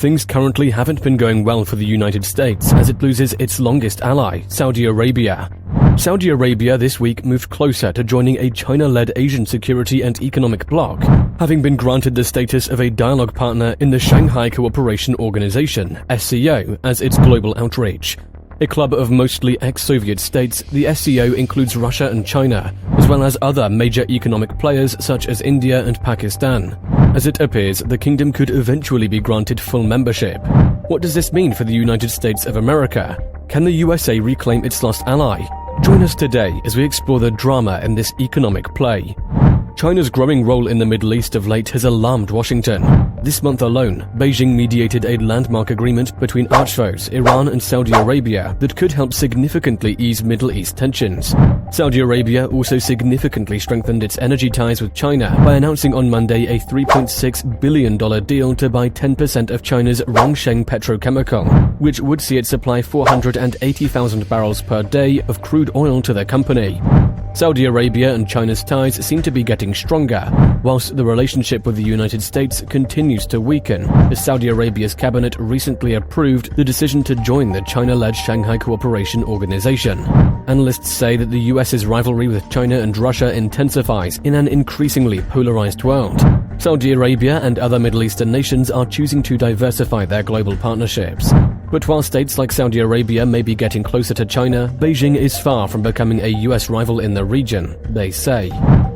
Things currently haven't been going well for the United States as it loses its longest ally, Saudi Arabia. Saudi Arabia this week moved closer to joining a China-led Asian security and economic bloc, having been granted the status of a dialogue partner in the Shanghai Cooperation Organization, SCO, as its global outreach. A club of mostly ex-Soviet states, the SCO includes Russia and China, as well as other major economic players such as India and Pakistan. As it appears, the kingdom could eventually be granted full membership. What does this mean for the United States of America? Can the USA reclaim its lost ally? Join us today as we explore the drama in this economic play. China's growing role in the Middle East of late has alarmed Washington. This month alone, Beijing mediated a landmark agreement between archfoes Iran and Saudi Arabia that could help significantly ease Middle East tensions. Saudi Arabia also significantly strengthened its energy ties with China by announcing on Monday a $3.6 billion deal to buy 10% of China's Rongsheng Petrochemical, which would see it supply 480,000 barrels per day of crude oil to the company. Saudi Arabia and China's ties seem to be getting stronger, whilst the relationship with the United States continues to weaken, as Saudi Arabia's cabinet recently approved the decision to join the China-led Shanghai Cooperation Organization. Analysts say that the US's rivalry with China and Russia intensifies in an increasingly polarized world. Saudi Arabia and other Middle Eastern nations are choosing to diversify their global partnerships. But while states like Saudi Arabia may be getting closer to China, Beijing is far from becoming a US rival in the region, they say.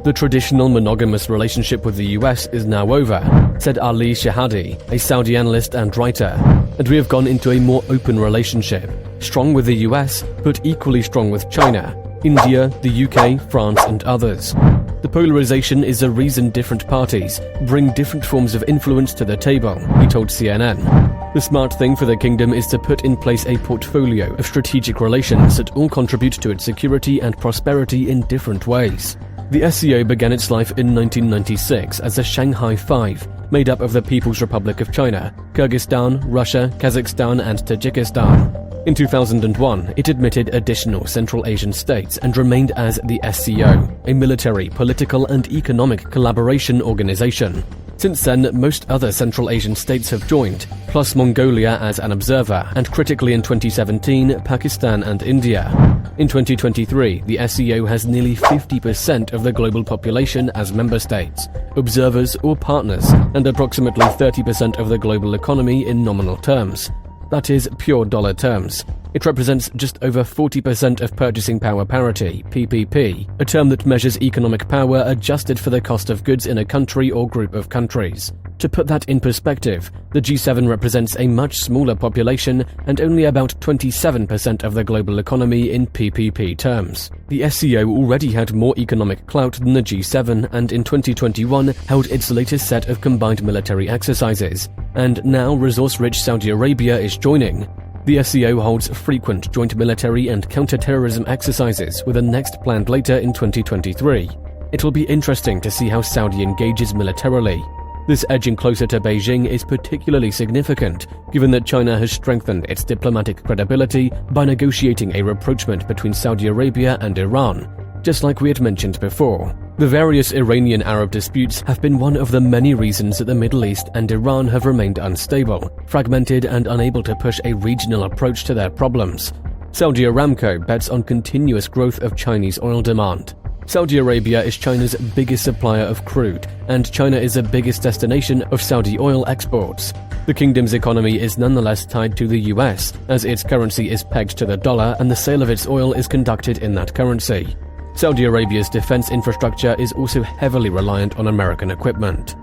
The traditional monogamous relationship with the US is now over, said Ali Shahadi, a Saudi analyst and writer, and we have gone into a more open relationship, strong with the US, but equally strong with China, India, the UK, France and others. The polarization is a reason different parties bring different forms of influence to the table, he told CNN. The smart thing for the kingdom is to put in place a portfolio of strategic relations that all contribute to its security and prosperity in different ways. The SCO began its life in 1996 as the Shanghai Five, made up of the People's Republic of China, Kyrgyzstan, Russia, Kazakhstan and Tajikistan. In 2001, it admitted additional Central Asian states and remained as the SCO, a military, political and economic collaboration organization. Since then, most other Central Asian states have joined, plus Mongolia as an observer, and critically in 2017, Pakistan and India. In 2023, the SCO has nearly 50% of the global population as member states, observers or partners, and approximately 30% of the global economy in nominal terms. That is, pure dollar terms. It represents just over 40% of purchasing power parity, PPP, a term that measures economic power adjusted for the cost of goods in a country or group of countries. To put that in perspective, the G7 represents a much smaller population and only about 27% of the global economy in PPP terms. The SCO already had more economic clout than the G7 and in 2021 held its latest set of combined military exercises. And now resource-rich Saudi Arabia is joining. The SCO holds frequent joint military and counter-terrorism exercises, with the next planned later in 2023. It will be interesting to see how Saudi engages militarily. This edging closer to Beijing is particularly significant, given that China has strengthened its diplomatic credibility by negotiating a rapprochement between Saudi Arabia and Iran, just like we had mentioned before. The various Iranian-Arab disputes have been one of the many reasons that the Middle East and Iran have remained unstable, fragmented and unable to push a regional approach to their problems. Saudi Aramco bets on continuous growth of Chinese oil demand. Saudi Arabia is China's biggest supplier of crude, and China is the biggest destination of Saudi oil exports. The kingdom's economy is nonetheless tied to the US, as its currency is pegged to the dollar and the sale of its oil is conducted in that currency. Saudi Arabia's defense infrastructure is also heavily reliant on American equipment.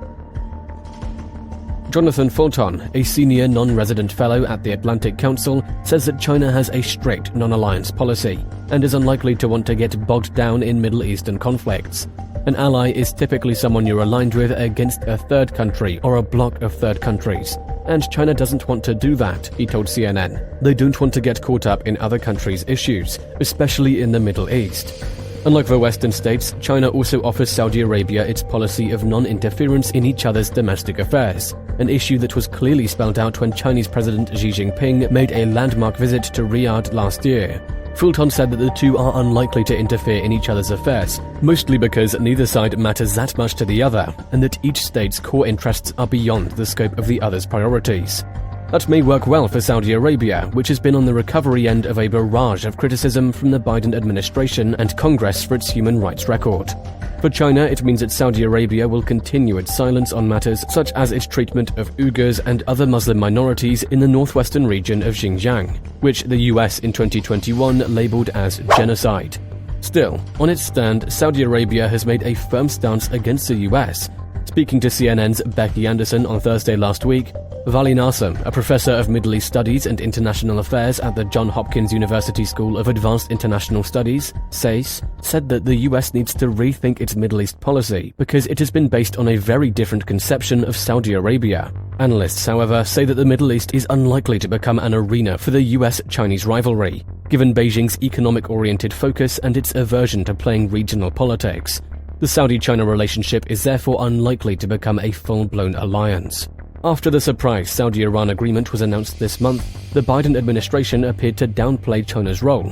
Jonathan Fulton, a senior non-resident fellow at the Atlantic Council, says that China has a strict non-alliance policy and is unlikely to want to get bogged down in Middle Eastern conflicts. An ally is typically someone you're aligned with against a third country or a bloc of third countries, and China doesn't want to do that, he told CNN. They don't want to get caught up in other countries' issues, especially in the Middle East. Unlike the Western states, China also offers Saudi Arabia its policy of non-interference in each other's domestic affairs, an issue that was clearly spelled out when Chinese President Xi Jinping made a landmark visit to Riyadh last year. Fulton said that the two are unlikely to interfere in each other's affairs, mostly because neither side matters that much to the other, and that each state's core interests are beyond the scope of the other's priorities. That may work well for Saudi Arabia, which has been on the recovery end of a barrage of criticism from the Biden administration and Congress for its human rights record. For China, it means that Saudi Arabia will continue its silence on matters such as its treatment of Uyghurs and other Muslim minorities in the northwestern region of Xinjiang, which the US in 2021 labeled as genocide. Still, on its stand, Saudi Arabia has made a firm stance against the US. Speaking to CNN's Becky Anderson on Thursday last week, Vali Nassim, a professor of Middle East Studies and International Affairs at the Johns Hopkins University School of Advanced International Studies, SAIS, said that the US needs to rethink its Middle East policy because it has been based on a very different conception of Saudi Arabia. Analysts, however, say that the Middle East is unlikely to become an arena for the US-Chinese rivalry, given Beijing's economic-oriented focus and its aversion to playing regional politics. The Saudi-China relationship is therefore unlikely to become a full-blown alliance. After the surprise Saudi-Iran agreement was announced this month, the Biden administration appeared to downplay China's role.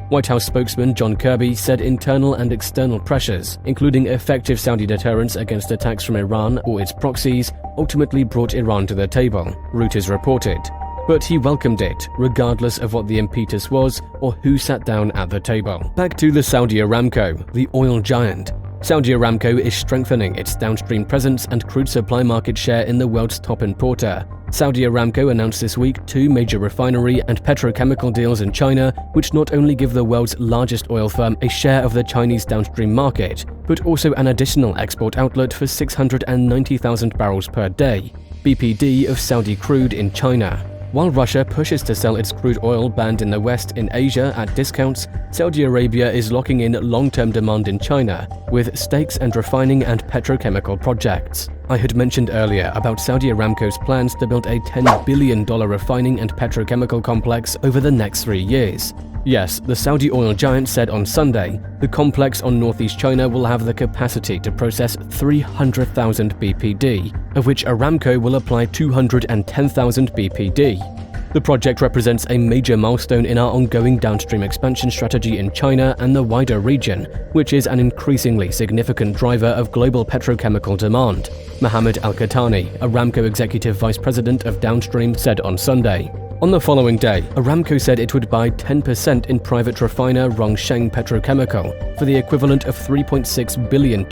White House spokesman John Kirby said internal and external pressures, including effective Saudi deterrence against attacks from Iran or its proxies, ultimately brought Iran to the table, Reuters reported. But he welcomed it, regardless of what the impetus was or who sat down at the table. Back to the Saudi Aramco, the oil giant. Saudi Aramco is strengthening its downstream presence and crude supply market share in the world's top importer. Saudi Aramco announced this week 2 major refinery and petrochemical deals in China, which not only give the world's largest oil firm a share of the Chinese downstream market, but also an additional export outlet for 690,000 barrels per day, BPD of Saudi crude in China. While Russia pushes to sell its crude oil banned in the West in Asia at discounts, Saudi Arabia is locking in long-term demand in China with stakes and refining and petrochemical projects. I had mentioned earlier about Saudi Aramco's plans to build a $10 billion refining and petrochemical complex over the next 3 years. Yes, the Saudi oil giant said on Sunday, the complex on northeast China will have the capacity to process 300,000 BPD, of which Aramco will apply 210,000 BPD. The project represents a major milestone in our ongoing downstream expansion strategy in China and the wider region, which is an increasingly significant driver of global petrochemical demand, Mohammed Al-Qahtani, Aramco Executive Vice President of Downstream, said on Sunday. On the following day, Aramco said it would buy 10% in private refiner Rongsheng Petrochemical for the equivalent of $3.6 billion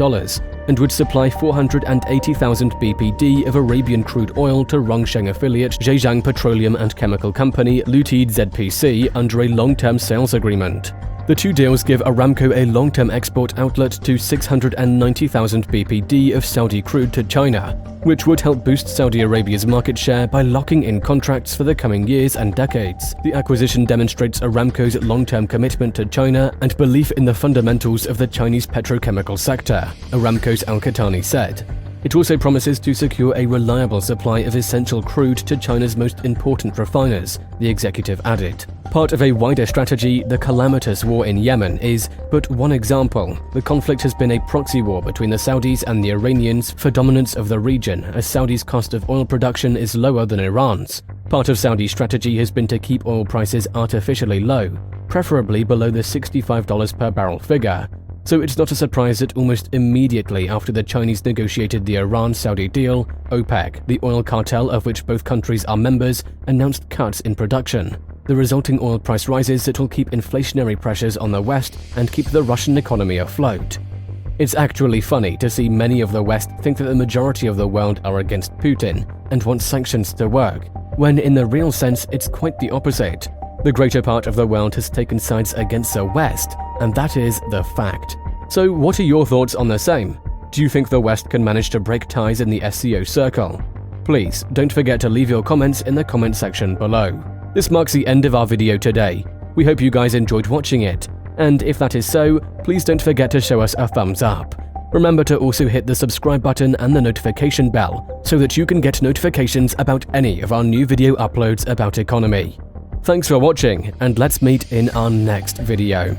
and would supply 480,000 BPD of Arabian crude oil to Rongsheng affiliate Zhejiang Petroleum and Chemical Company Lutid ZPC under a long-term sales agreement. The 2 deals give Aramco a long-term export outlet to 690,000 BPD of Saudi crude to China, which would help boost Saudi Arabia's market share by locking in contracts for the coming years and decades. The acquisition demonstrates Aramco's long-term commitment to China and belief in the fundamentals of the Chinese petrochemical sector, Aramco's Al-Qahtani said. It also promises to secure a reliable supply of essential crude to China's most important refiners, the executive added. Part of a wider strategy, the calamitous war in Yemen is but one example. The conflict has been a proxy war between the Saudis and the Iranians for dominance of the region, as Saudi's cost of oil production is lower than Iran's. Part of Saudi's strategy has been to keep oil prices artificially low, preferably below the $65 per barrel figure. So it's not a surprise that almost immediately after the Chinese negotiated the Iran-Saudi deal, OPEC, the oil cartel of which both countries are members, announced cuts in production. The resulting oil price rises that will keep inflationary pressures on the West and keep the Russian economy afloat. It's actually funny to see many of the West think that the majority of the world are against Putin and want sanctions to work, when in the real sense it's quite the opposite. The greater part of the world has taken sides against the West, and that is the fact. So what are your thoughts on the same? Do you think the West can manage to break ties in the SCO circle? Please don't forget to leave your comments in the comment section below. This marks the end of our video today. We hope you guys enjoyed watching it, and if that is so, please don't forget to show us a thumbs up. Remember to also hit the subscribe button and the notification bell so that you can get notifications about any of our new video uploads about economy. Thanks for watching, and let's meet in our next video.